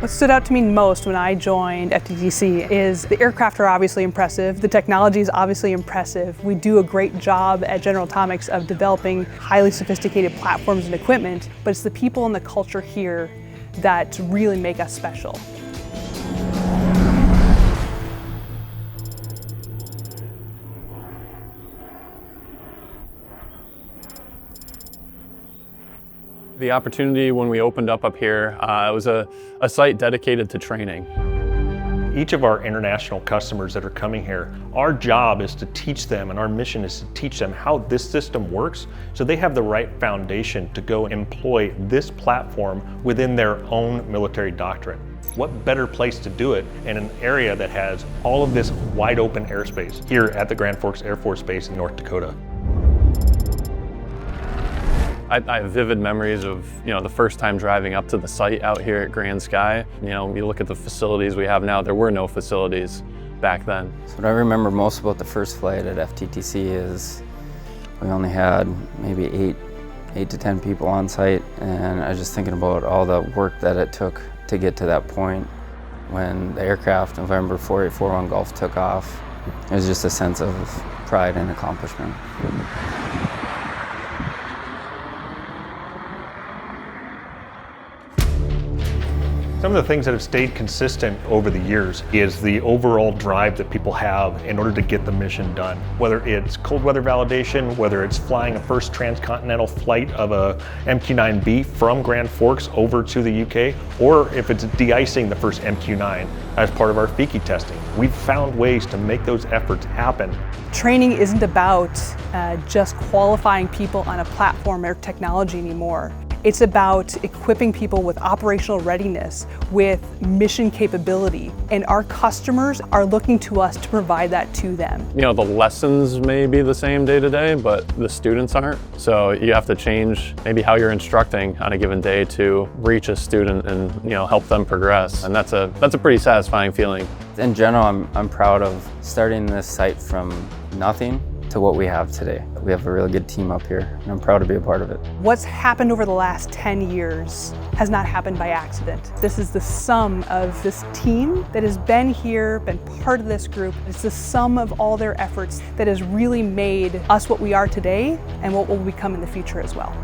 What stood out to me most when I joined FTTC is the aircraft are obviously impressive, the technology is obviously impressive. We do a great job at General Atomics of developing highly sophisticated platforms and equipment, but it's the people and the culture here that really make us special. The opportunity when we opened up here, it was a site dedicated to training. Each of our international customers that are coming here, our job is to teach them, and our mission is to teach them how this system works so they have the right foundation to go employ this platform within their own military doctrine. What better place to do it in an area that has all of this wide open airspace here at the Grand Forks Air Force Base in North Dakota. I have vivid memories of, the first time driving up to the site out here at Grand Sky. You look at the facilities we have now, there were no facilities back then. So what I remember most about the first flight at FTTC is we only had maybe eight to 10 people on site, and I was just thinking about all the work that it took to get to that point. When the aircraft, November 4841 Gulf, took off, it was just a sense of pride and accomplishment. Some of the things that have stayed consistent over the years is the overall drive that people have in order to get the mission done. Whether it's cold weather validation, whether it's flying a first transcontinental flight of a MQ-9B from Grand Forks over to the UK, or if it's de-icing the first MQ-9 as part of our FTTC testing. We've found ways to make those efforts happen. Training isn't about just qualifying people on a platform or technology anymore. It's about equipping people with operational readiness, with mission capability, and our customers are looking to us to provide that to them. The lessons may be the same day to day, but the students aren't. So you have to change maybe how you're instructing on a given day to reach a student and help them progress. And that's a pretty satisfying feeling. In general, I'm proud of starting this site from nothing to what we have today. We have a really good team up here, and I'm proud to be a part of it. What's happened over the last 10 years has not happened by accident. This is the sum of this team that has been here, been part of this group. It's the sum of all their efforts that has really made us what we are today and what we'll become in the future as well.